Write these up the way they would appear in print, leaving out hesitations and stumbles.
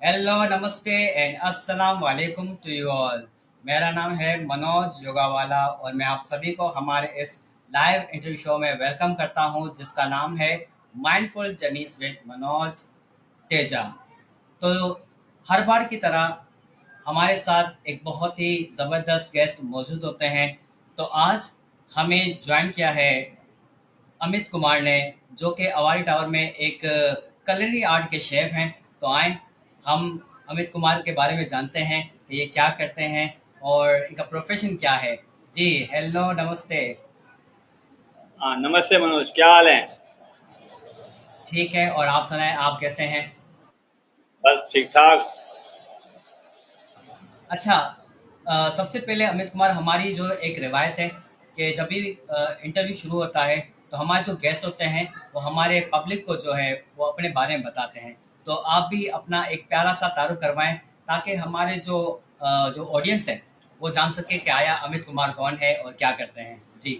Hello, नमस्ते and अस्सलाम वालेकुम टू यू ऑल। मेरा नाम है मनोज योगावाला और मैं आप सभी को हमारे इस लाइव इंटरव्यू शो में वेलकम करता हूं, जिसका नाम है mindful journeys with Manoj Teja. तो हर बार की तरह हमारे साथ एक बहुत ही ज़बरदस्त गेस्ट मौजूद होते हैं। तो आज हमें ज्वाइन किया है अमित कुमार ने, जो कि अवारी टावर में एक कलरी आर्ट के शेफ हैं। तो आए हम अमित कुमार के बारे में जानते हैं कि ये क्या करते हैं और इनका प्रोफेशन क्या है। जी हेलो, नमस्ते। हाँ, नमस्ते मनोज, क्या हाल है? ठीक है, और आप सुनाएं, आप कैसे हैं? बस ठीक ठाक। अच्छा, सबसे पहले अमित कुमार, हमारी जो एक रिवायत है कि जब भी इंटरव्यू शुरू होता है तो हमारे जो गेस्ट होते हैं वो हमारे पब्लिक को जो है वो अपने बारे में बताते हैं। तो आप भी अपना एक प्यारा सा तारुफ करवाएं, ताकि हमारे जो ऑडियंस है वो जान सके कि आया अमित कुमार कौन है और क्या करते हैं। जी।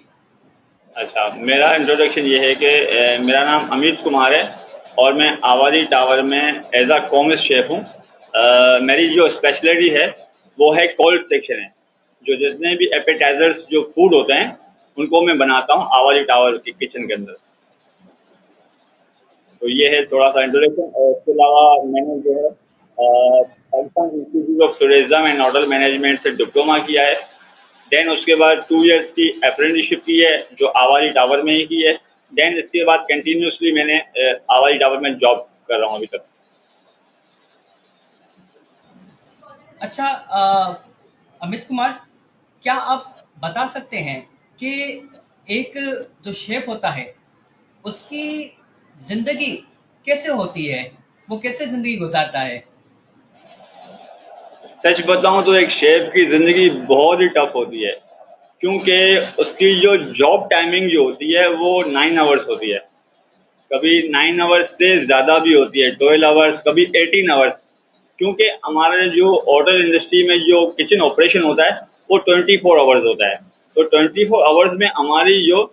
अच्छा, मेरा इंट्रोडक्शन ये है कि मेरा नाम अमित कुमार है और मैं आवारी टावर में एज अ कॉमर्स शेफ हूँ। मेरी जो स्पेशलिटी है वो है कोल्ड सेक्शन है। जो जितने भी एपेटाइजर्स जो फूड होते हैं उनको मैं बनाता हूँ आवारी टावर के किचन के अंदर। तो ये है थोड़ा सा इंट्रोडक्शन। और इसके अलावा मैंने जो है Pakistan institute of tourism and hotel management से डिप्लोमा किया है। देन उसके बाद 2 इयर्स की अप्रेंटिसशिप की है जो आवारी टावर में ही की है। देन इसके बाद कंटिन्यूसली मैंने आवारी टावर में जॉब कर रहा हूँ अभी तक। अच्छा, अमित कुमार, क्या आप बता सकते हैं कि एक जो शेफ होता है उसकी ज़िंदगी कैसे होती है? वो कैसे ज़िंदगी गुज़ारता है? सच बताऊं तो एक शेफ की जिंदगी बहुत ही टफ होती है, क्योंकि उसकी जो जॉब टाइमिंग जो होती है वो 9 आवर्स होती है। कभी 9 आवर्स से ज़्यादा भी होती है, 12 आवर्स, कभी 18 आवर्स। क्योंकि हमारे जो होटल इंडस्ट्री में जो किचन ऑपरेशन होता है वो 24 आवर्स होता है। तो 24 आवर्स में हमारी जो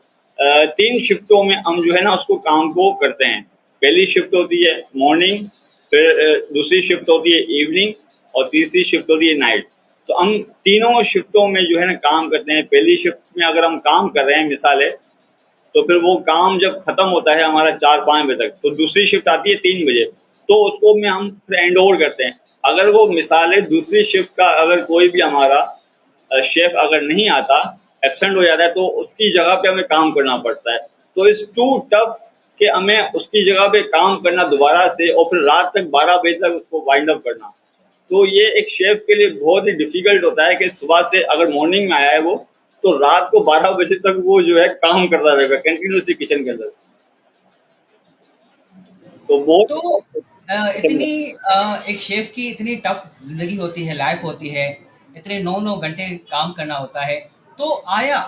3 शिफ्टों में हम जो है ना उसको काम को करते हैं। पहली शिफ्ट होती है मॉर्निंग, फिर दूसरी शिफ्ट होती है इवनिंग, और तीसरी शिफ्ट होती है नाइट। तो हम तीनों शिफ्टों में जो है ना काम करते हैं। पहली शिफ्ट में अगर हम काम कर रहे हैं मिसाल है, तो फिर वो काम जब खत्म होता है हमारा 4-5 बजे तक, तो दूसरी शिफ्ट आती है 3 बजे। तो उसको में हम फिर एंड ओवर करते हैं। अगर वो मिसाल है दूसरी शिफ्ट का अगर कोई भी हमारा शेफ अगर नहीं आता, एब्सेंट हो जाता है, तो उसकी जगह पे हमें काम करना पड़ता है। तो इट्स टू टफ कि हमें उसकी जगह पे काम करना दोबारा से, और फिर रात तक 12 बजे तक उसको वाइंड अप करना। तो ये एक शेफ के लिए बहुत ही डिफिकल्ट होता है कि सुबह से अगर मॉर्निंग में आया है वो, तो रात को 12 बजे तक वो जो है काम करता रहेगा कंटिन्यूसली किचन के अंदर। तो वो तो एक शेफ की इतनी टफ जिंदगी होती है, लाइफ होती है, इतने 9-9 घंटे काम करना होता है। तो आया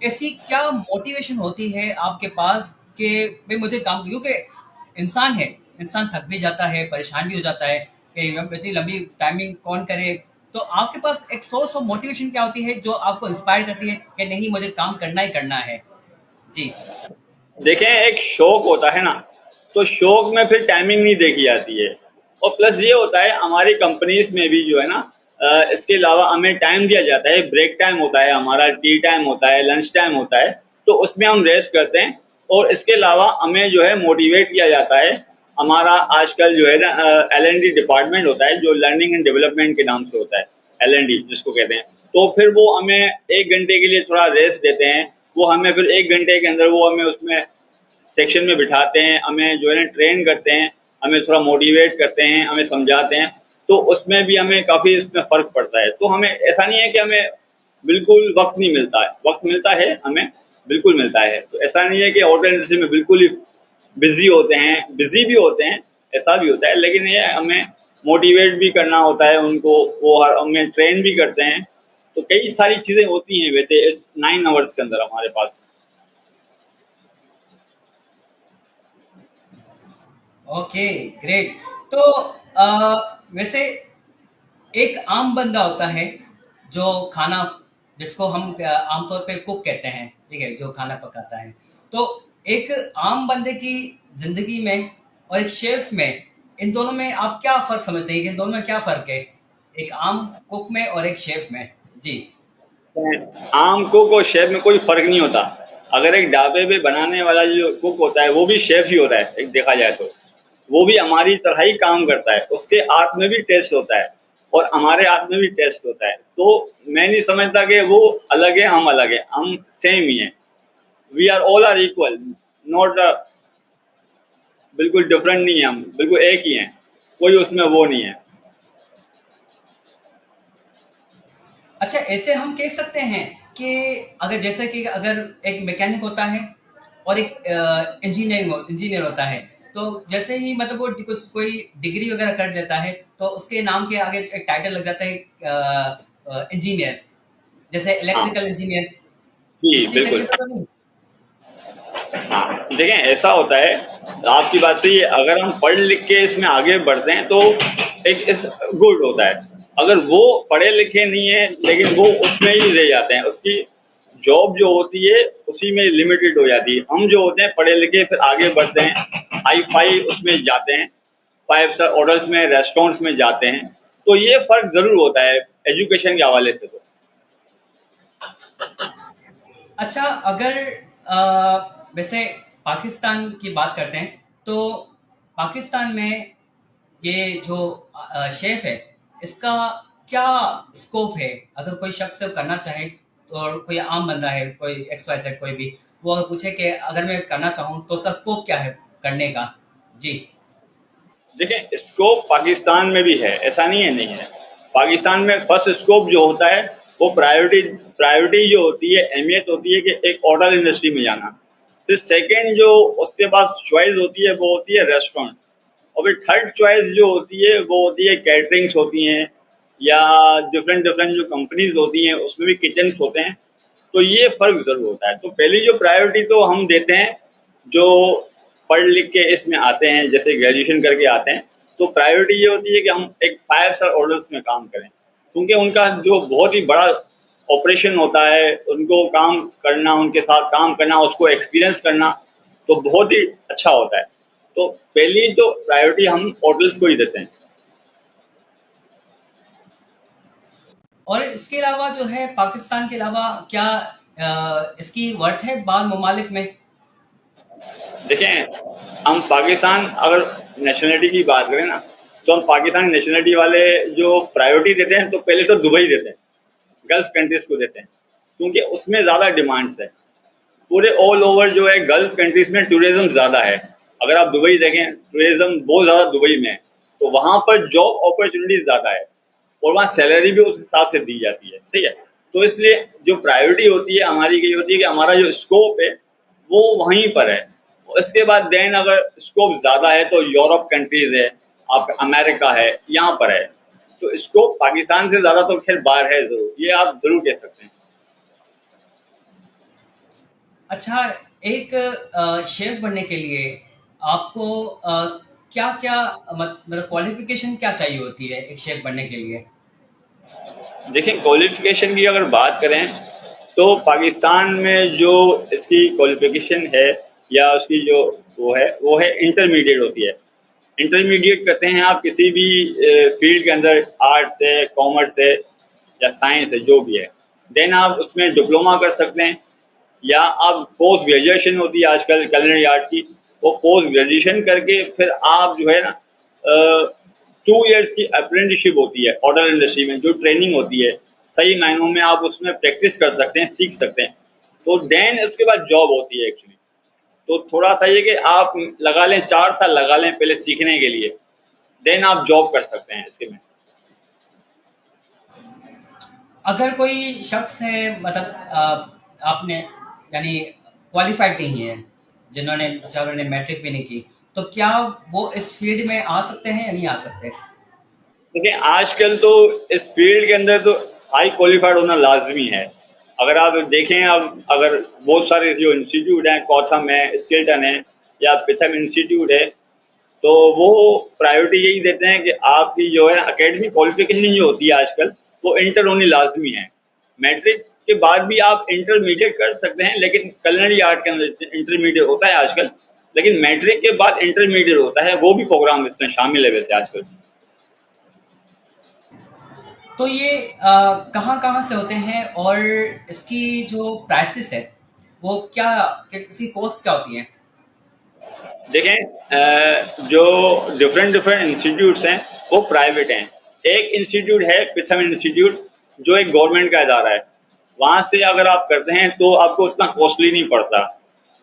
ऐसी क्या मोटिवेशन होती है आपके पास कि भाई मुझे काम, क्योंकि इंसान है, इंसान थक भी जाता है, परेशान भी हो जाता है कि इतनी लंबी टाइमिंग कौन करे। तो आपके पास एक सोर्स ऑफ मोटिवेशन क्या होती है जो आपको इंस्पायर करती है कि नहीं, मुझे काम करना ही करना है? जी। देखें, एक शौक होता है ना, तो शौक में फिर टाइमिंग नहीं देखी जाती है। और प्लस ये होता है हमारी कंपनीज में भी जो है ना, इसके अलावा हमें टाइम दिया जाता है। ब्रेक टाइम होता है हमारा, टी टाइम होता है, लंच टाइम होता है। तो उसमें हम रेस्ट करते हैं। और इसके अलावा हमें जो है मोटिवेट किया जाता है। हमारा आजकल जो है ना L&D डिपार्टमेंट होता है जो लर्निंग एंड डेवलपमेंट के नाम से होता है, L&D जिसको कहते हैं। तो फिर वो हमें 1 घंटे के लिए थोड़ा रेस्ट देते हैं। वो हमें फिर 1 घंटे के अंदर वो हमें उसमें सेक्शन में बिठाते हैं, हमें जो है ना ट्रेन करते हैं, हमें थोड़ा मोटिवेट करते हैं, हमें समझाते हैं। तो उसमें भी हमें काफ़ी इसमें फ़र्क पड़ता है। तो हमें ऐसा नहीं है कि हमें बिल्कुल वक्त नहीं मिलता है, वक्त मिलता है हमें, बिल्कुल मिलता है। तो ऐसा नहीं है कि होटल इंडस्ट्री में बिल्कुल ही बिजी होते हैं, बिजी भी होते हैं, ऐसा भी होता है। लेकिन ये हमें मोटिवेट भी करना होता है उनको, वो हमें ट्रेन भी करते हैं। तो कई सारी चीज़ें होती हैं वैसे इस 9 आवर्स के अंदर हमारे पास। Okay, great. तो वैसे एक आम बंदा होता है जो खाना, जिसको हम आमतौर पे कुक कहते हैं, ठीक है, जो खाना पकाता है। तो एक आम बंदे की जिंदगी में और एक शेफ में इन दोनों में आप क्या फ़र्क समझते हैं कि इन दोनों में क्या फ़र्क है? एक आम कुक में और एक शेफ़ में? जी। आम कुक और शेफ में कोई फर्क नहीं होता। अगर एक ढाबे पे बनाने वाला जो कुक होता है वो भी शेफ ही होता है, एक देखा जाए तो वो भी हमारी तरह ही काम करता है, उसके हाथ में भी टेस्ट होता है और हमारे हाथ में भी टेस्ट होता है। तो मैं नहीं समझता कि वो अलग है हम अलग है, हम सेम ही हैं। We are all are equal, not बिल्कुल डिफरेंट नहीं है, हम बिल्कुल एक ही हैं, कोई उसमें वो नहीं है। अच्छा, ऐसे हम कह सकते हैं कि अगर जैसे कि अगर एक मैकेनिक होता है और एक इंजीनियर होता है, तो जैसे ही मतलब वो कुछ कोई डिग्री वगैरह कर देता है तो उसके नाम के आगे एक टाइटल लग जाता है इंजीनियर, जैसे हाँ इलेक्ट्रिकल इंजीनियर। जी इसी तरीके बिल्कुल। से तो नहीं? हाँ देखें, ऐसा होता है, आपकी बात सही है। अगर हम पढ़ लिख के इसमें आगे बढ़ते हैं तो एक इस गुड होता है। अगर वो पढ़े लिखे नहीं है लेकिन वो उसमें ही रह जाते हैं, उसकी जॉब जो होती है उसी में लिमिटेड हो जाती है। हम जो होते हैं पढ़े लिखे फिर आगे बढ़ते हैं, हाई फाई उसमें जाते हैं, 5 स्टार होटल्स में, रेस्टोरेंट्स में जाते हैं। तो ये फर्क जरूर होता है एजुकेशन के हवाले से। तो अच्छा, अगर वैसे पाकिस्तान की बात करते हैं, तो पाकिस्तान में ये जो शेफ है, इसका क्या स्कोप है? अगर कोई शख्स करना चाहे, तो और कोई आम बंदा है, कोई एक्स वाई जेड कोई भी, वो अगर पूछे कि अगर मैं करना चाहूँ तो उसका स्कोप क्या है करने का? जी। देखें, स्कोप पाकिस्तान में भी है, ऐसा नहीं है नहीं है। पाकिस्तान में फर्स्ट स्कोप जो होता है वो प्रायोरिटी प्रायोरिटी जो होती है, अहमियत होती है कि एक होटल इंडस्ट्री में जाना। फिर सेकंड जो उसके पास चॉइस होती है वो होती है रेस्टोरेंट। और फिर थर्ड चॉइस जो होती है वो होती है कैटरिंग्स होती हैं, या डिफरेंट डिफरेंट जो कंपनीज होती हैं उसमें भी किचन्स होते हैं। तो ये फर्क जरूर होता है। तो पहली जो प्रायोरिटी तो हम देते हैं जो पढ़ लिख के इसमें आते हैं, जैसे ग्रेजुएशन करके आते हैं, तो प्रायोरिटी ये होती है कि हम एक 5 स्टार होटल्स में काम करें, क्योंकि उनका जो बहुत ही बड़ा ऑपरेशन होता है, उनको काम करना, उनके साथ काम करना, उसको एक्सपीरियंस करना, तो बहुत ही अच्छा होता है। तो पहली तो प्रायोरिटी हम होटल्स को ही देते हैं। और इसके अलावा जो है पाकिस्तान के अलावा क्या इसकी वर्थ है बाद ममालिक में? देखें, हम पाकिस्तान अगर नेशनलिटी की बात करें ना, तो हम पाकिस्तानी नेशनलिटी वाले जो प्रायोरिटी देते हैं तो पहले तो दुबई देते हैं, गल्फ कंट्रीज को देते हैं, क्योंकि उसमें ज़्यादा डिमांड्स है। पूरे ऑल ओवर जो है गल्फ कंट्रीज में टूरिज्म ज़्यादा है। अगर आप दुबई देखें, टूरिज्म बहुत ज़्यादा दुबई में है, तो वहाँ पर जॉब अपॉर्चुनिटीज ज़्यादा है और वहाँ सैलरी भी उस हिसाब से दी जाती है, सही है। तो इसलिए जो प्रायोरिटी होती है हमारी ये होती है कि हमारा जो स्कोप है वो वहीं पर है। इसके बाद देन अगर स्कोप ज़्यादा है तो यूरोप कंट्रीज है, आप अमेरिका है, यहाँ पर है। तो स्कोप पाकिस्तान से ज़्यादा तो खैर बाहर है, ज़रूर, ये आप ज़रूर कह सकते हैं। अच्छा, एक शेफ बनने के लिए आपको क्या-क्या मतलब क्वालिफ़िकेशन क्या चाहिए होती है एक शेफ बनने के लिए? देखिए, क्वालिफिकेशन की अगर बात करें तो पाकिस्तान में जो इसकी क्वालिफिकेशन है या उसकी जो वो है इंटरमीडिएट होती है। इंटरमीडिएट करते हैं आप किसी भी फील्ड के अंदर, आर्ट्स है, कॉमर्स है या साइंस है, जो भी है। देन आप उसमें डिप्लोमा कर सकते हैं, या आप पोस्ट ग्रेजुएशन होती है आजकल culinary आर्ट की, वो पोस्ट ग्रेजुएशन करके फिर आप जो है ना 2 इयर्स की अप्रेंटिसशिप होती है होटल इंडस्ट्री में, जो ट्रेनिंग होती है, सही मायनों में आप उसमें प्रैक्टिस कर सकते हैं, सीख सकते हैं। तो देन उसके बाद जॉब होती है एक्चुअली। तो थोड़ा सा ये कि आप लगा लें, 4 साल लगा लें पहले सीखने के लिए, देन आप जॉब कर सकते हैं इसके में। अगर कोई शख्स है मतलब आपने यानी क्वालिफ़ाइड नहीं है, जिन्होंने बेचारों ने मैट्रिक भी नहीं की, तो क्या वो इस फ़ील्ड में आ सकते हैं या नहीं आ सकते? देखिए, आजकल तो इस फील्ड के अंदर तो हाई क्वालिफाइड होना लाजमी है। अगर आप देखें, अब अगर बहुत सारे जो इंस्टीट्यूट हैं, कॉथम है, स्किल्टन है या पिथम इंस्टीट्यूट है, तो वो प्रायोरिटी यही देते हैं कि आपकी जो है एकेडमिक क्वालिफिकेशन जो होती है आजकल, वो इंटर होनी लाजमी है। मैट्रिक के बाद भी आप इंटरमीडिएट कर सकते हैं, लेकिन culinary आर्ट के अंदर इंटरमीडिएट होता है आजकल, लेकिन मैट्रिक के बाद इंटरमीडिएट होता है, वो भी प्रोग्राम इसमें शामिल है वैसे आजकल। तो ये कहाँ-कहाँ से होते हैं और इसकी जो प्राइसेस है, वो क्या इसकी कॉस्ट क्या होती है? देखें, जो डिफरेंट डिफरेंट इंस्टीट्यूट्स हैं वो प्राइवेट हैं। एक इंस्टीट्यूट है प्रथम इंस्टीट्यूट, जो एक गवर्नमेंट का इदारा है। वहाँ से अगर आप करते हैं तो आपको उतना कॉस्टली नहीं पड़ता।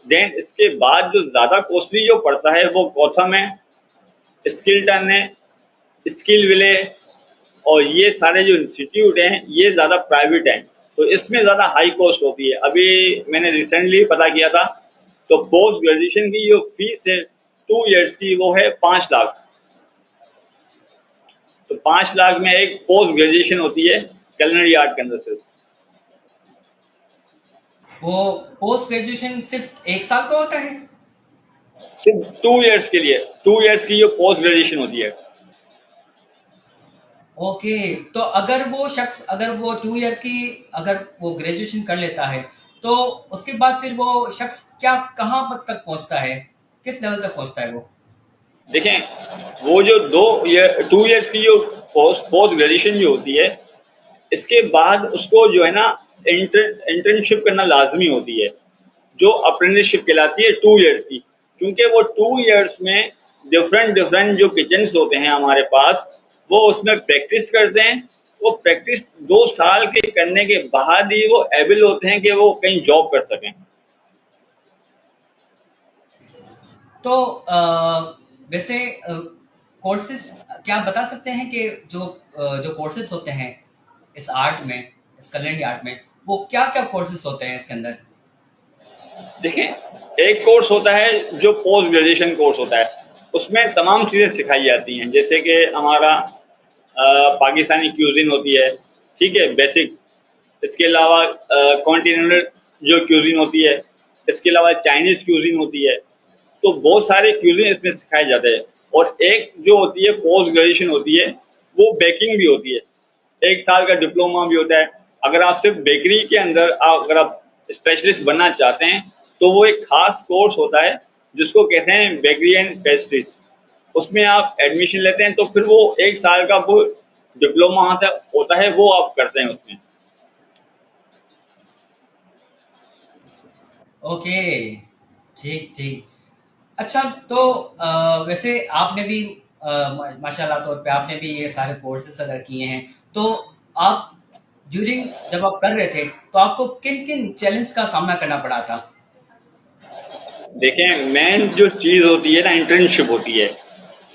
देन इसके बाद जो ज़्यादा कॉस्टली जो पड़ता है वो गौथम है, स्किल्टन है, स्किल विले, और ये सारे जो इंस्टीट्यूट हैं ये ज़्यादा प्राइवेट हैं, तो इसमें ज़्यादा हाई कॉस्ट होती है। अभी मैंने रिसेंटली पता किया था, तो पोस्ट ग्रेजुएशन की जो फीस है 2 इयर्स की वो है 5 लाख। तो 5 लाख में एक पोस्ट ग्रेजुएशन होती है कैलिनरी आर्ट के अंदर से। वो पोस्ट ग्रेजुएशन सिर्फ 1 साल का होता है? सिर्फ 2 इयर्स के लिए, 2 इयर्स की जो पोस्ट ग्रेजुएशन होती है। ओके, तो अगर वो शख्स अगर वो 2 ईयर की अगर वो ग्रेजुएशन कर लेता है, तो उसके बाद फिर वो शख्स क्या कहाँ तक पहुँचता है? किस लेवल तक पहुँचता है वो? देखें, वो जो 2 इयर्स की जो पोस्ट ग्रेजुएशन जो होती है, इसके बाद उसको जो है ना इंटर्नशिप करना लाजमी होती है, जो अप्रेंटिसशिप कहलाती है 2 इयर्स की। क्योंकि वो 2 इयर्स में डिफरेंट डिफरेंट जो किचन्स होते हैं हमारे पास, वो उसमें प्रैक्टिस करते हैं। वो प्रैक्टिस 2 साल के करने के बाद ही वो एबल होते हैं कि वो कहीं जॉब कर सकें। तो वैसे कोर्सेज़ क्या आप बता सकते हैं कि जो कोर्सेज़ होते हैं इस आर्ट में, इस कलिंडी आर्ट में, वो क्या-क्या कोर्सेज़ होते हैं इसके अंदर? देखें, एक कोर्स होता है जो पोस्ट ग्रेजुएशन कोर्स होता है, उसमें तमाम चीज़ें सिखाई जाती हैं, जैसे कि हमारा पाकिस्तानी क्यूजिन होती है, ठीक है, बेसिक। इसके अलावा कॉन्टिनेंटल जो क्यूजिन होती है, इसके अलावा चाइनीज़ क्यूजिन होती है। तो बहुत सारे क्यूजिन इसमें सिखाए जाते हैं। और एक जो होती है पोस्ट ग्रेजुएशन होती है, वो बेकिंग भी होती है, 1 साल का डिप्लोमा भी होता है। अगर आप सिर्फ बेकरी के अंदर अगर आप स्पेशलिस्ट बनना चाहते हैं, तो वो एक खास कोर्स होता है जिसको कहते हैं बेकरी एंड पेस्ट्रीज। उसमें आप एडमिशन लेते हैं, तो फिर वो 1 साल का वो डिप्लोमा होता है, वो आप करते हैं उसमें। ओके, ठीक, ठीक। अच्छा, तो वैसे आपने भी माशाल्लाह तौर पे आपने भी ये सारे कोर्सेज़ अगर किए हैं, तो आप ड्यूरिंग जब आप कर रहे थे, तो आपको किन-किन चैलेंज का सामना करना पड़ा था? देखें, मेन जो चीज़ होती है ना, इंटर्नशिप होती है।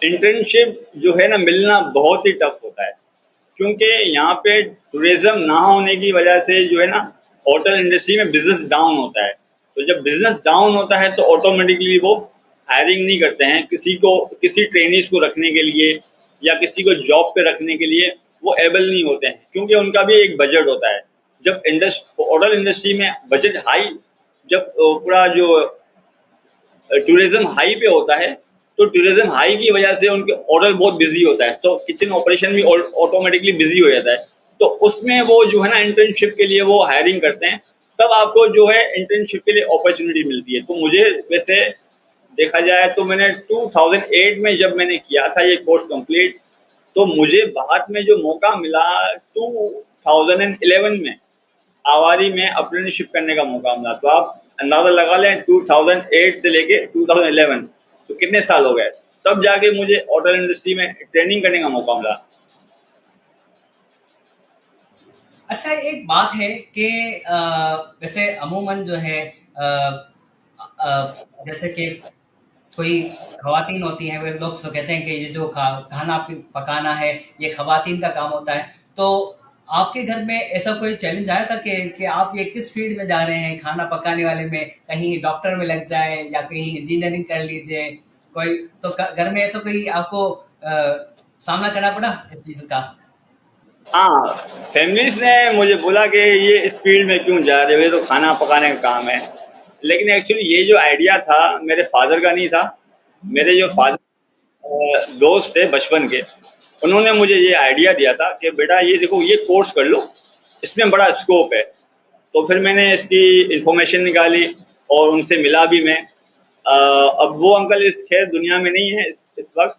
इंटर्नशिप जो है ना, मिलना बहुत ही टफ होता है, क्योंकि यहाँ पे टूरिज्म ना होने की वजह से जो है ना, होटल इंडस्ट्री में बिजनेस डाउन होता है। तो जब बिजनेस डाउन होता है तो ऑटोमेटिकली वो हायरिंग नहीं करते हैं किसी को, किसी ट्रेनीज को रखने के लिए या किसी को जॉब पे रखने के लिए वो एबल नहीं होते हैं, क्योंकि उनका भी एक बजट होता है। जब होटल इंडस्ट्री में बजट हाई, जब पूरा जो टूरिज्म हाई पे होता है, तो टूरिज्म हाई की वजह से उनके ऑर्डर बहुत बिजी होता है, तो किचन ऑपरेशन भी ऑटोमेटिकली बिजी हो जाता है। तो उसमें वो जो है ना, इंटर्नशिप के लिए वो हायरिंग करते हैं, तब आपको जो है इंटर्नशिप के लिए अपॉर्चुनिटी मिलती है। तो मुझे वैसे देखा जाए तो मैंने 2008 में जब मैंने किया था ये कोर्स कंप्लीट, तो मुझे बाद में जो मौका मिला 2011 में आवारी में अप्रेंटिसशिप करने का मौका मिला। तो आप अंदाजा लगा लें, 2008 से लेके 2011, तो कितने साल हो गए। तब जाके मुझे होटल इंडस्ट्री में ट्रेनिंग करने का मौका मिला। अच्छा, एक बात है कि वैसे अमूमन जो है जैसे कि कोई ख़वातीन होती हैं, वे लोग तो कहते हैं कि ये जो खाना पकाना है, ये ख़वातीन का काम होता है। तो आपके घर में ऐसा कोई चैलेंज आया था कि आप ये किस फ़ील्ड में जा रहे हैं, खाना पकाने वाले में, कहीं डॉक्टर में लग जाए या कहीं इंजीनियरिंग कर लीजिए, कोई तो घर में ऐसा कोई आपको सामना करना पड़ा इस चीज़ का? हाँ, फैमिलीज ने मुझे बोला कि ये इस फील्ड में क्यों जा रहे हो, ये तो खाना पकाने का काम है। लेकिन एक्चुअली ये जो आइडिया था मेरे फादर का नहीं था। मेरे जो फादर दोस्त थे बचपन के, उन्होंने मुझे ये आइडिया दिया था कि बेटा ये देखो, ये कोर्स कर लो, इसमें बड़ा स्कोप है। तो फिर मैंने इसकी इंफॉर्मेशन निकाली और उनसे मिला भी मैं। अब वो अंकल इस खैर दुनिया में नहीं है इस वक्त,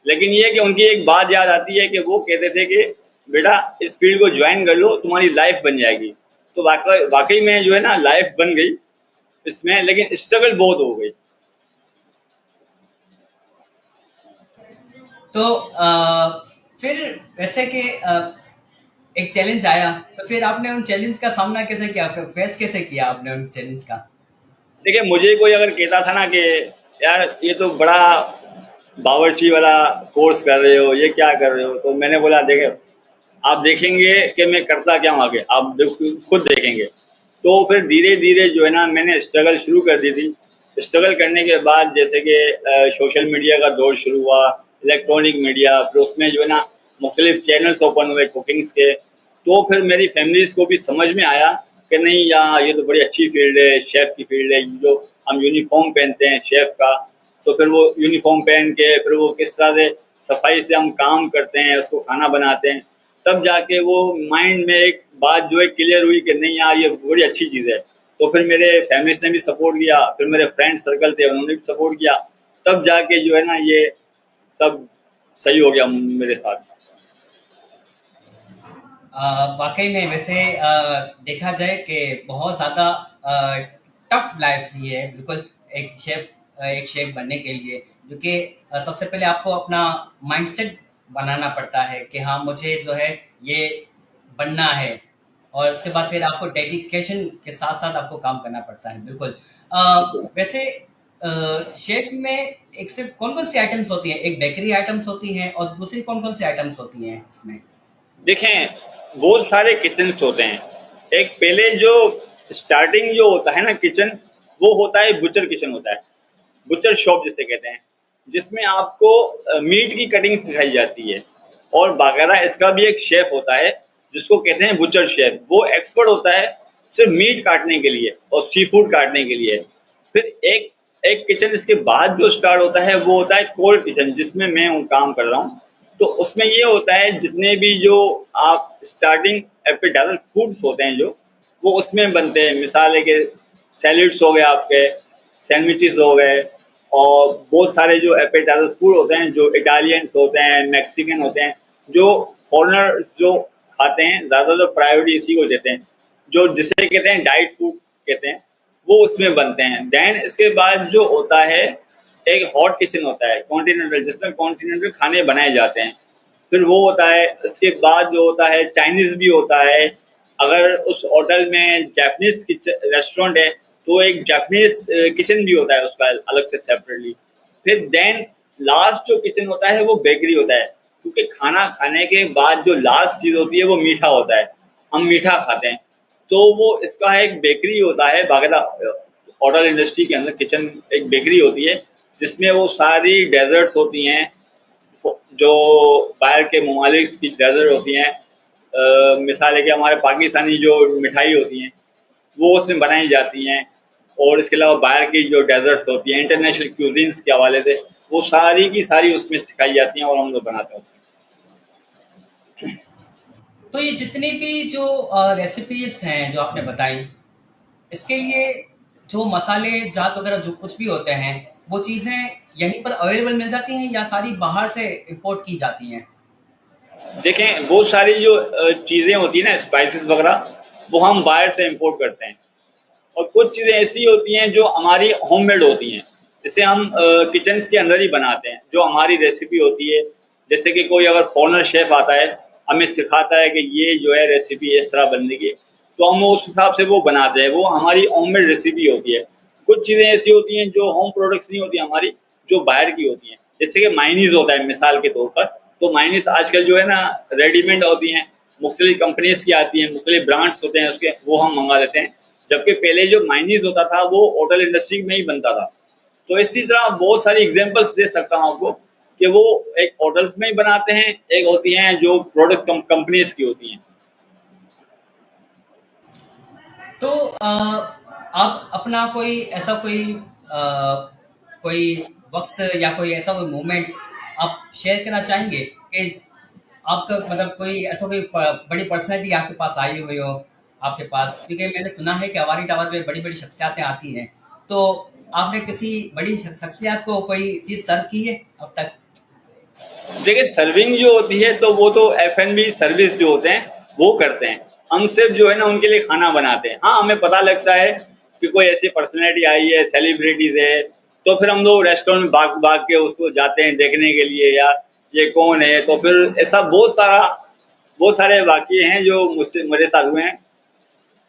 लेकिन ये है कि उनकी एक बात याद आती है कि वो कहते थे कि बेटा इस फील्ड को ज्वाइन कर लो, तुम्हारी लाइफ बन जाएगी। तो वाकई वाकई में जो है ना लाइफ बन गई इसमें, लेकिन स्ट्रगल बहुत हो गई। तो फिर वैसे कि एक चैलेंज आया, तो फिर आपने उन चैलेंज का सामना कैसे किया, फिर फेस कैसे किया आपने उन चैलेंज का? देखिए, मुझे कोई अगर कहता था ना कि यार ये तो बड़ा बावर्ची वाला कोर्स कर रहे हो, ये क्या कर रहे हो, तो मैंने बोला देखे आप देखेंगे कि मैं करता क्या हूँ आगे, आप खुद देखेंगे। तो फिर धीरे धीरे जो है ना मैंने स्ट्रगल शुरू कर दी थी। स्ट्रगल करने के बाद जैसे कि सोशल मीडिया का दौर शुरू हुआ, इलेक्ट्रॉनिक मीडिया, फिर उसमें जो है ना मुख्तलिफ चैनल्स ओपन हुए कुकिंग्स के। तो फिर मेरी फैमिलीज को भी समझ में आया कि नहीं यार ये तो बड़ी अच्छी फील्ड है, शेफ़ की फील्ड है, जो हम यूनिफॉर्म पहनते हैं शेफ़ का। तो फिर वो यूनिफॉर्म पहन के फिर वो किस तरह से सफाई से हम काम करते हैं, उसको खाना बनाते हैं, तब जाके वो माइंड में एक बात जो है क्लियर हुई कि नहीं यार ये बड़ी अच्छी चीज़ है। तो फिर मेरे फैमिलीज ने भी सपोर्ट किया, फिर मेरे फ्रेंड सर्कल थे उन्होंने भी सपोर्ट किया, तब जाके जो है ना ये सब सही हो गया मेरे साथ। वाकई में वैसे देखा जाए कि बहुत ज़्यादा टफ लाइफ ही है बिल्कुल, एक शेफ बनने के लिए, क्योंकि सबसे पहले आपको अपना माइंडसेट बनाना पड़ता है कि हाँ मुझे जो है ये बनना है, और उसके बाद फिर आपको डेडिकेशन के साथ साथ आपको काम करना पड़ता है बिल्कुल। वैसे शेफ में एक सिर्फ कौन कौन सी आइटम्स होती हैं, एक बेकरी आइटम्स होती हैं और दूसरी कौन कौन सी आइटम्स होती हैं इसमें? देखें, बहुत सारे किचन्स होते हैं। एक पहले जो स्टार्टिंग जो होता है ना किचन, वो होता है बुचर किचन होता है, बुचर शॉप जिसे कहते हैं, जिसमें आपको मीट की कटिंग सिखाई जाती है। और बाकायदा इसका भी एक शेफ होता है जिसको कहते हैं बुचर शेफ। वो एक्सपर्ट होता है सिर्फ मीट काटने के लिए और सी फूड काटने के लिए। फिर एक एक किचन इसके बाद जो स्टार्ट होता है वो होता है कोल्ड किचन, जिसमें मैं काम कर रहा हूँ। तो उसमें ये होता है जितने भी जो आप स्टार्टिंग एपिटाइजर फूड्स होते हैं जो वो उसमें बनते हैं। मिसाल है कि सैलड्स हो गए, आपके सैंडविचेस हो गए, और बहुत सारे जो एपेटाइजर फूड होते हैं जो इटालियंस होते हैं, मैक्सिकन होते हैं, जो फॉरनर्स जो खाते हैं ज़्यादातर प्रायोरिटी इसी को देते हैं, जो जिसे कहते हैं डाइट फूड कहते हैं, वो उसमें बनते हैं। देन इसके बाद जो होता है एक हॉट किचन होता है कॉन्टिनेंटल, जिसमें कॉन्टिनेंटल खाने बनाए जाते हैं। फिर वो होता है, इसके बाद जो होता है चाइनीज़ भी होता है। अगर उस होटल में जापानीज रेस्टोरेंट है तो एक जापानीज किचन भी होता है उसका अलग से सेपरेटली। फिर देन लास्ट जो किचन होता है वो बेकरी होता है, क्योंकि खाना खाने के बाद जो लास्ट चीज़ होती है वो मीठा होता है, हम मीठा खाते हैं। तो वो इसका एक बेकरी होता है बाकायदा, होटल इंडस्ट्री के अंदर किचन एक बेकरी होती है जिसमें वो सारी डेजर्ट्स होती हैं जो बाहर के ममालिक की डेजर्ट होती हैं। मिसाल है कि हमारे पाकिस्तानी जो मिठाई होती हैं वो उसमें बनाई जाती हैं, और इसके अलावा बाहर की जो डेजर्ट्स होती हैं इंटरनेशनल क्यूजीन्स के हवाले से वो सारी की सारी उसमें सिखाई जाती हैं और हम लोग बनाते हैं। तो ये जितनी भी जो रेसिपीज हैं जो आपने बताई, इसके लिए जो मसाले जात वगैरह जो कुछ भी होते हैं, वो चीज़ें यहीं पर अवेलेबल मिल जाती हैं या सारी बाहर से इंपोर्ट की जाती हैं? देखें, बहुत सारी जो चीज़ें होती हैं ना स्पाइसेस वगैरह, वो हम बाहर से इंपोर्ट करते हैं, और कुछ चीज़ें ऐसी होती हैं जो हमारी होममेड होती हैं, जिसे हम किचन्स के अंदर ही बनाते हैं, जो हमारी रेसिपी होती है। जैसे कि कोई अगर फॉरेनर शेफ़ आता है, हमें सिखाता है कि ये जो है रेसिपी इस तरह बनने की, तो हम उस हिसाब से वो बनाते हैं, वो हमारी होममेड रेसिपी होती है। कुछ चीज़ें ऐसी होती हैं जो होम प्रोडक्ट्स नहीं होती हमारी, जो बाहर की होती हैं। जैसे कि मायनीज़ होता है मिसाल के तौर पर, तो मायनीज़ आजकल जो है ना रेडीमेड होती हैं, मुख्तलिफ कंपनीज़ की आती हैं, मुख्तलिफ ब्रांड्स होते हैं उसके, वो हम मंगा लेते हैं। जबकि पहले जो मायनीज़ होता था वो होटल इंडस्ट्री में ही बनता था। तो इसी तरह बहुत सारी एग्जांपल्स दे सकता हूँ आपको कि वो एक होटल्स में ही बनाते हैं, एक होती हैं जो प्रोडक्ट कंपनीज़ की होती हैं। तो आप अपना कोई ऐसा कोई वक़्त या कोई ऐसा कोई मोमेंट आप शेयर करना चाहेंगे कि आपका मतलब कोई ऐसा कोई बड़ी पर्सनैलिटी आपके पास आई हुई हो आपके पास? क्योंकि मैंने सुना है कि अवारी टावर पे बड़ी-बड़ी शख्सियतें आती हैं। तो आपने किसी बड़ी शख्सियत को कोई चीज़ सर्व की है अब तक? देखिए सर्विंग जो होती है तो वो तो F&B सर्विस जो होते हैं वो करते हैं। हम सिर्फ जो है ना उनके लिए खाना बनाते हैं। हाँ, हमें पता लगता है कि कोई ऐसी पर्सनैलिटी आई है, सेलिब्रिटीज है, तो फिर हम लोग रेस्टोरेंट में भाग भाग के उसको जाते हैं देखने के लिए, या ये कौन है। तो फिर ऐसा बहुत सारे वाकये हैं जो मुझसे मेरे साथ हुए हैं।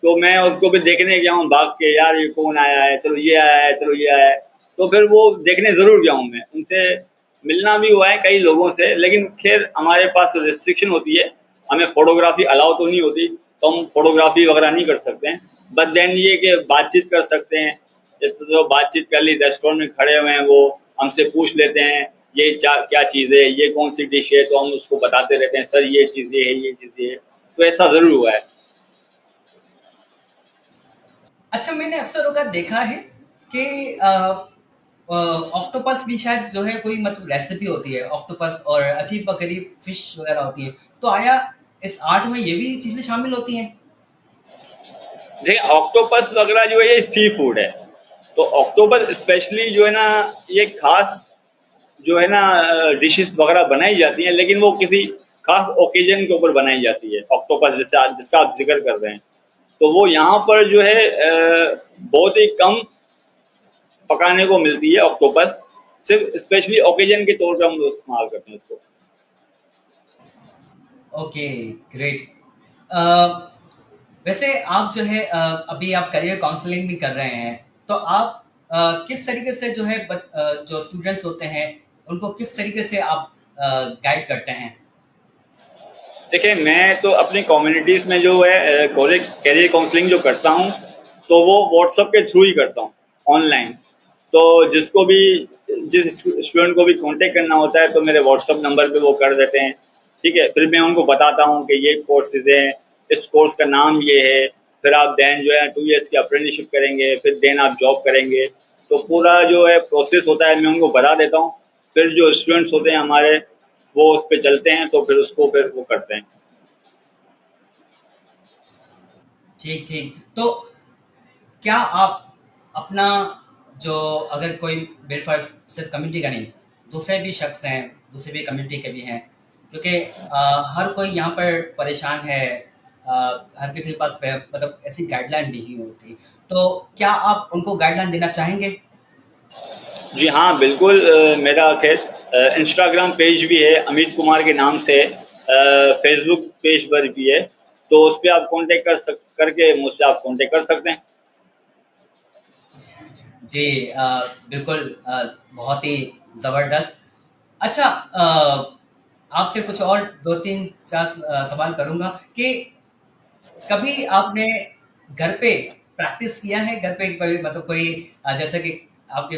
तो मैं उसको भी देखने गया हूँ भाग के, यार ये कौन आया है, चलो ये आया है, चलो ये आया है। तो फिर वो देखने ज़रूर गया हूँ मैं, उनसे मिलना भी हुआ है कई लोगों से। लेकिन खैर हमारे पास रिस्ट्रिक्शन होती है, हमें फ़ोटोग्राफ़ी अलाउ तो नहीं होती, तो हम फ़ोटोग्राफ़ी वगैरह नहीं कर सकते हैं। बट देन ये कि बातचीत कर सकते हैं। जैसे जो बातचीत कर ली, रेस्टोरेंट में खड़े हुए हैं वो हमसे पूछ लेते हैं ये क्या चीज़ है, ये कौन सी डिश है, तो हम उसको बताते रहते हैं, सर ये चीज़ ये है, ये चीज़ ये है। तो ऐसा ज़रूर हुआ है। अच्छा, मैंने अक्सर होकर देखा है कि ऑक्टोपस भी शायद जो है कोई मतलब रेसिपी होती है ऑक्टोपस, और अजीब गरीब फिश वगैरह होती है। तो आया इस आर्ट में ये भी चीजें शामिल होती हैं? देखिए ऑक्टोपस वगैरह जो है ये सी फूड है। तो ऑक्टोपस स्पेशली जो है ना, ये खास जो है ना डिशेस वगैरह बनाई जाती हैं, लेकिन वो किसी खास ओकेजन के ऊपर बनाई जाती है। ऑक्टोपस जिसका आप जिक्र कर रहे हैं, तो वो यहाँ पर जो है बहुत ही कम पकाने को मिलती है ऑक्टोपस। सिर्फ स्पेशली ओकेजन के तौर पर हम लोग इस्तेमाल करते हैं उसको। Okay, great. वैसे आप जो है अभी आप करियर काउंसलिंग भी कर रहे हैं, तो आप किस तरीके से जो है जो स्टूडेंट्स होते हैं उनको किस तरीके से आप गाइड करते हैं? देखिए मैं तो अपनी कम्युनिटीज़ में जो है कॉलेज कैरियर काउंसलिंग जो करता हूँ, तो वो व्हाट्सएप के थ्रू ही करता हूँ, ऑनलाइन। तो जिस स्टूडेंट को भी कांटेक्ट करना होता है तो मेरे व्हाट्सएप नंबर पे वो कर देते हैं। ठीक है, फिर मैं उनको बताता हूँ कि ये कोर्सेज हैं, इस कोर्स का नाम ये है। फिर आप देन जो है 2 इयर्स की अप्रेंटिसशिप करेंगे, फिर देन आप जॉब करेंगे। तो पूरा जो है प्रोसेस होता है, मैं उनको बता देता हूँ। फिर जो स्टूडेंट्स होते हैं हमारे, वो उस पर चलते हैं, तो फिर वो करते हैं। ठीक ठीक। तो क्या आप अपना जो, अगर कोई बिलफर्ज सिर्फ कम्युनिटी का नहीं, दूसरे भी शख्स हैं, दूसरे भी कम्युनिटी के भी हैं, क्योंकि हर कोई यहाँ पर परेशान है, हर किसी के पास मतलब ऐसी गाइडलाइन नहीं होती, तो क्या आप उनको गाइडलाइन देना चाहेंगे? जी हाँ, बिल्कुल। मेरा खैर इंस्टाग्राम पेज भी है, अमित कुमार के नाम से। फेसबुक पेज पर भी है, तो उस पे आप कांटेक्ट करके मुझसे आप कांटेक्ट कर सकते हैं। जी, बिल्कुल, बहुत ही ज़बरदस्त। अच्छा, आपसे कुछ और 2-3-4 सवाल करूँगा कि कभी आपने घर पे प्रैक्टिस किया है? घर पे कोई मतलब कोई जैसे कि आपके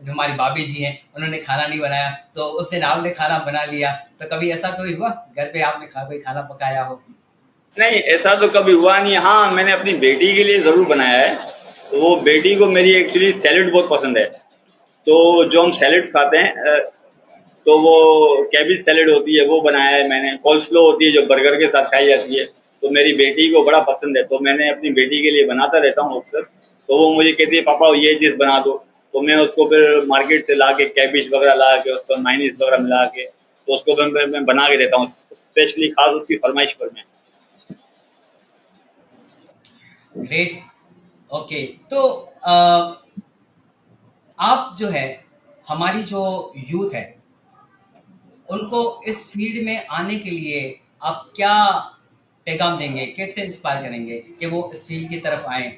जो हमारी भाभी जी हैं, उन्होंने खाना नहीं बनाया, तो उस दिन आपने खाना बना लिया, तो कभी ऐसा कोई हुआ घर पे आपने कोई खाना पकाया हो? नहीं, ऐसा तो कभी हुआ नहीं। हाँ, मैंने अपनी बेटी के लिए ज़रूर बनाया है। तो वो बेटी को मेरी एक्चुअली सैलेड बहुत पसंद है। तो जो हम सैलेड्स खाते हैं, तो वो कैबिज सैलेड होती है वो बनाया है मैंने। कोल्स्लो होती है जो बर्गर के साथ खाई जाती है, तो मेरी बेटी को बड़ा पसंद है, तो मैंने अपनी बेटी के लिए बनाता रहता हूँ अक्सर। तो वो मुझे कहती है पापा ये चीज़ बना दो, तो मैं उसको फिर मार्केट से ला के कैबिज वगैरह ला के उसको माइनीस वगैरह मिला के, तो उसको मैं बना के देता हूँ, स्पेशली खास उसकी फरमाइश पर मैं। ग्रेट। ओके। तो आप जो है, हमारी जो यूथ है, उनको इस फील्ड में आने के लिए आप क्या पैगाम देंगे? कैसे इंस्पायर करेंगे कि वो इस फील्ड की तरफ आएँ?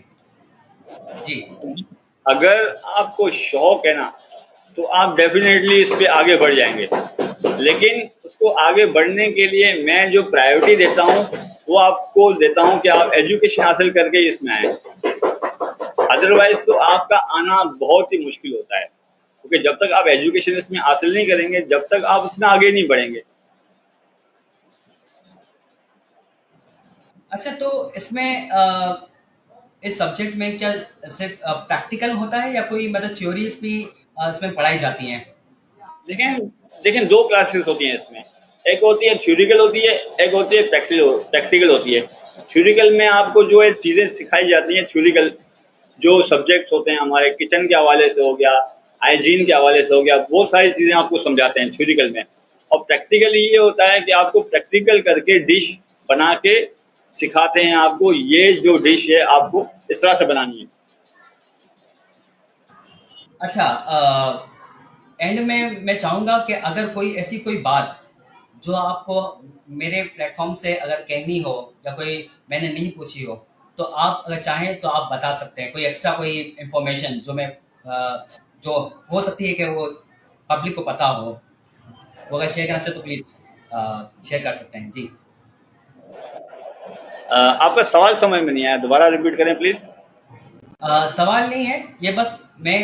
जी। अगर आपको शौक है ना, तो आप डेफिनेटली इस पे आगे बढ़ जाएंगे। लेकिन उसको आगे बढ़ने के लिए मैं जो प्रायोरिटी देता हूँ, वो आपको देता हूँ कि आप एजुकेशन हासिल करके इसमें आए। अदरवाइज तो आपका आना बहुत ही मुश्किल होता है, क्योंकि जब तक आप एजुकेशन इसमें हासिल नहीं करेंगे, जब तक आप उसमें आगे नहीं बढ़ेंगे। अच्छा, तो इसमें इस सब्जेक्ट में क्या सिर्फ़ प्रैक्टिकल होता है या कोई मतलब थ्योरीज़ भी इसमें पढ़ाई जाती हैं? देखें देखें, दो क्लासेस होती हैं इसमें। एक होती है थ्योरिकल होती है, एक होती है प्रैक्टिकल प्रैक्टिकल होती है। थ्योरिकल में आपको जो है चीज़ें सिखाई जाती हैं थ्योरिकल, जो सब्जेक्ट्स होते हैं हमारे किचन के हवाले से हो गया, हाइजीन के हवाले से हो गया, वो सारी चीज़ें आपको समझाते हैं थ्योरिकल में। और प्रैक्टिकली ये होता है कि आपको प्रैक्टिकल करके डिश बना के सिखाते हैं आपको, ये जो डिश है आपको इस तरह से बनानी है। अच्छा, एंड में मैं चाहूँगा कि अगर कोई ऐसी कोई बात जो आपको मेरे प्लेटफॉर्म से अगर कहनी हो या कोई मैंने नहीं पूछी हो, तो आप अगर चाहें तो आप बता सकते हैं। कोई एक्स्ट्रा कोई इंफॉर्मेशन जो मैं जो हो सकती है कि वो पब्लिक को पता हो, वो अगर शेयर करना चाहे तो प्लीज़ शेयर कर सकते हैं। जी। आपका सवाल समझ में नहीं आया, दोबारा रिपीट करें प्लीज। सवाल नहीं है, ये बस मैं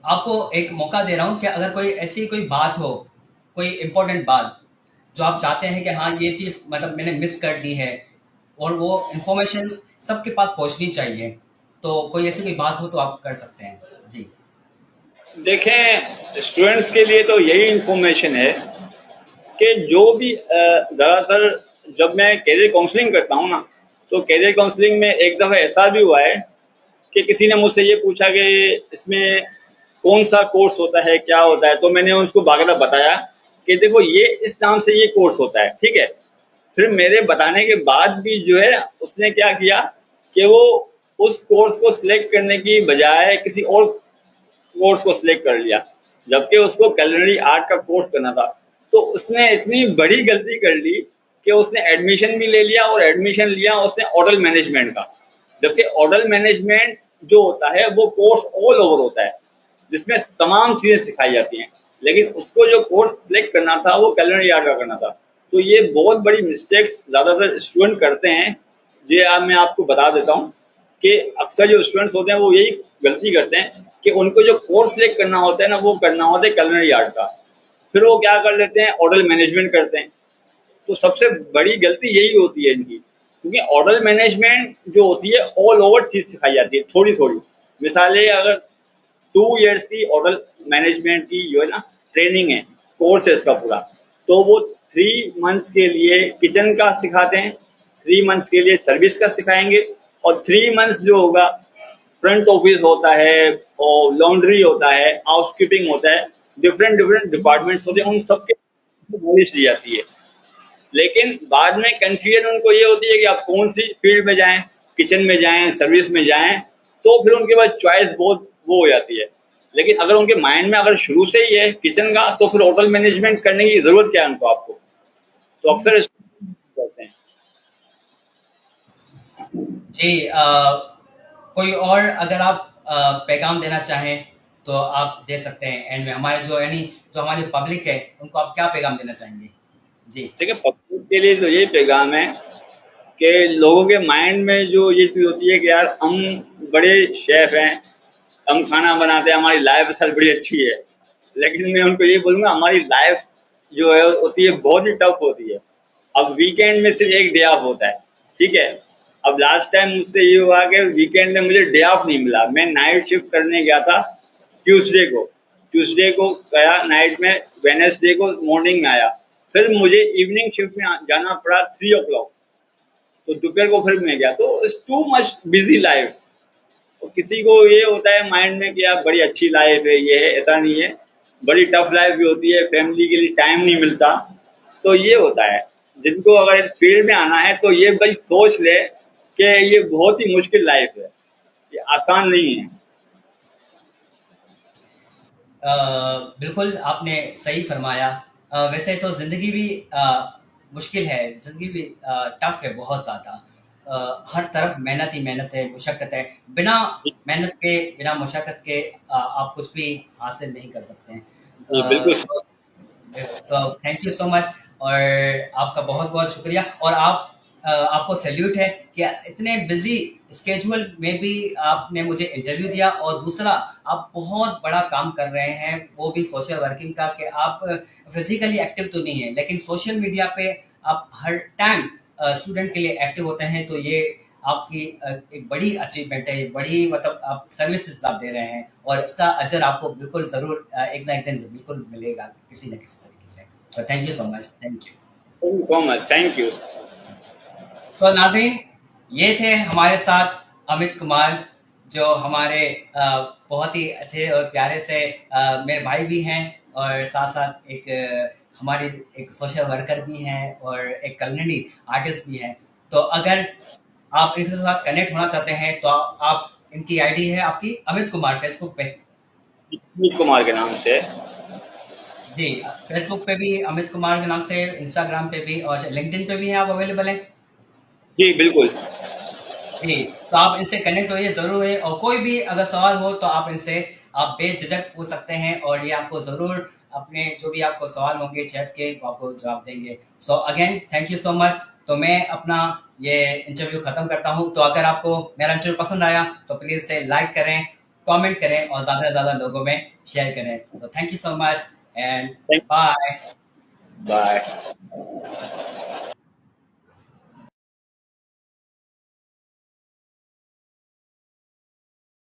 आपको एक मौका दे रहा हूँ कि अगर कोई ऐसी कोई बात हो, कोई इम्पोर्टेंट बात जो आप चाहते हैं कि हाँ ये चीज़ मतलब मैंने मिस कर दी है और वो इन्फॉर्मेशन सबके पास पहुँचनी चाहिए, तो कोई ऐसी कोई बात हो तो आप कर सकते हैं। जी। देखें, स्टूडेंट्स के लिए तो यही इंफॉर्मेशन है कि जो भी ज़्यादातर जब मैं कैरियर काउंसलिंग करता हूँ ना, तो कैरियर काउंसलिंग में एक दफ़ा ऐसा भी हुआ है कि किसी ने मुझसे ये पूछा कि इसमें कौन सा कोर्स होता है, क्या होता है, तो मैंने उसको बाकायदा बताया कि देखो ये इस नाम से ये कोर्स होता है, ठीक है। फिर मेरे बताने के बाद भी जो है उसने क्या किया कि वो उस कोर्स को सिलेक्ट करने की बजाय किसी और कोर्स को सिलेक्ट कर लिया, जबकि उसको कैलिनरी आर्ट का कोर्स करना था। तो उसने इतनी बड़ी गलती कर ली कि उसने एडमिशन भी ले लिया, और एडमिशन लिया उसने होटल मैनेजमेंट का, जबकि होटल मैनेजमेंट जो होता है वो कोर्स ऑल ओवर होता है जिसमें तमाम चीज़ें सिखाई जाती हैं, लेकिन उसको जो कोर्स सिलेक्ट करना था वो कैलिनरी आर्ट का करना था। तो ये बहुत बड़ी मिस्टेक्स ज़्यादातर स्टूडेंट करते हैं। ये मैं आपको बता देता हूँ कि अक्सर जो स्टूडेंट्स होते हैं वो यही गलती करते हैं कि उनको जो कोर्स सिलेक्ट करना होता है ना, वो करना होता है कैलिनरी आर्ट का, फिर वो क्या कर लेते हैं होटल मैनेजमेंट करते हैं। तो सबसे बड़ी गलती यही होती है इनकी, क्योंकि होटल मैनेजमेंट जो होती है ऑल ओवर चीज़ सिखाई जाती है थोड़ी थोड़ी। मिसाल अगर 2 इयर्स की होटल मैनेजमेंट की जो है ना ट्रेनिंग है, कोर्स है इसका पूरा, तो वो 3 मंथ्स के लिए किचन का सिखाते हैं, 3 मंथ्स के लिए सर्विस का सिखाएंगे, और 3 मंथ्स जो होगा फ्रंट ऑफिस होता है और लॉन्ड्री होता है, हाउसकीपिंग होता है, डिफरेंट डिफरेंट डिपार्टमेंट्स होते हैं, उन सबके नॉलेज दी जाती है। लेकिन बाद में कंफ्यूजन उनको ये होती है कि आप कौन सी फील्ड में जाएं, किचन में जाएं, सर्विस में जाएं, तो फिर उनके पास चॉइस बहुत वो हो जाती है। लेकिन अगर उनके माइंड में अगर शुरू से ही है किचन का, तो फिर होटल मैनेजमेंट करने की जरूरत क्या है उनको, आपको। तो अक्सर करते हैं। जी, कोई और अगर आप पैगाम देना चाहें तो आप दे सकते हैं एंड में, हमारे जो यानी जो हमारी पब्लिक है उनको आप क्या पैगाम देना चाहेंगे? जी। ठीक है, पब्लिक के लिए तो यही पैगाम है कि लोगों के माइंड में जो ये चीज़ होती है कि यार हम बड़े शेफ हैं, हम खाना बनाते हैं, हमारी लाइफ स्टाइल बड़ी अच्छी है, लेकिन मैं उनको ये बोलूँगा हमारी लाइफ जो है होती है बहुत ही टफ होती है। अब वीकेंड में सिर्फ एक डे ऑफ होता है, ठीक है। अब लास्ट टाइम मुझसे ये हुआ कि वीकेंड में मुझे डे ऑफ नहीं मिला, मैं नाइट शिफ्ट करने गया था ट्यूसडे को, ट्यूसडे को गया नाइट में, वेनेसडे को मॉर्निंग में आया, फिर मुझे इवनिंग शिफ्ट में जाना पड़ा 3 o'clock, तो दोपहर को फिर मैं गया, तो it's too much busy life. तो किसी को ये होता है माइंड में कि यार बड़ी अच्छी लाइफ है, ये है, ऐसा नहीं है, बड़ी टफ लाइफ भी होती है, फैमिली के लिए टाइम नहीं मिलता। तो ये होता है, जिनको अगर इस फील्ड में आना है तो ये भाई सोच ले कि ये बहुत ही मुश्किल लाइफ है, ये आसान नहीं है। बिल्कुल आपने सही फरमाया। वैसे तो ज़िंदगी भी मुश्किल है, ज़िंदगी भी टफ है बहुत ज़्यादा। हर तरफ मेहनत ही मेहनत है, मुशक्क़त है। बिना मेहनत के, बिना मुशक्क़त के आप कुछ भी हासिल नहीं कर सकते हैं। जी बिल्कुल। तो थैंक यू सो मच, और आपका बहुत बहुत शुक्रिया। और आपको सैल्यूट है कि इतने बिजी स्केड्यूल में भी आपने मुझे इंटरव्यू दिया, और दूसरा आप बहुत बड़ा काम कर रहे हैं वो भी सोशल वर्किंग का, कि आप फिजिकली एक्टिव तो नहीं है लेकिन सोशल मीडिया पे आप हर टाइम स्टूडेंट के लिए एक्टिव होते हैं। तो ये आपकी एक बड़ी अचीवमेंट है, बड़ी मतलब आप सर्विसेज आप दे रहे हैं, और इसका अजर आपको बिल्कुल ज़रूर एक ना एक दिन बिल्कुल मिलेगा किसी न किसी तरीके से। तो thank you so much, thank you. Thank you so much, thank you. तो नाज़रीन, ये थे हमारे साथ अमित कुमार, जो हमारे बहुत ही अच्छे और प्यारे से मेरे भाई भी हैं, और साथ-साथ एक हमारी एक सोशल वर्कर भी हैं और एक कम्युनिटी आर्टिस्ट भी हैं। तो अगर आप इनके साथ कनेक्ट होना चाहते हैं तो आप इनकी आईडी है आपकी अमित कुमार फेसबुक पे। अमित कुमार के नाम से। जी, फेसबुक पे भी अमित कुमार के नाम से, इंस्टाग्राम पे भी और लिंक्डइन पे भी हैं आप अवेलेबल हैं? जी बिल्कुल। जी, तो आप इनसे कनेक्ट होइए, ज़रूर होइए, और कोई भी अगर सवाल हो तो आप इनसे आप बेझिझक पूछ सकते हैं, और ये आपको ज़रूर अपने जो भी आपको सवाल होंगे शेफ़ के, वो आपको जवाब देंगे। So again thank you so much. तो मैं अपना ये इंटरव्यू ख़त्म करता हूँ। तो अगर आपको मेरा इंटरव्यू पसंद आया तो प्लीज़ इसे लाइक करें, कमेंट करें और ज़्यादा से ज़्यादा लोगों में शेयर करें। तो thank you so much and thank bye. Bye.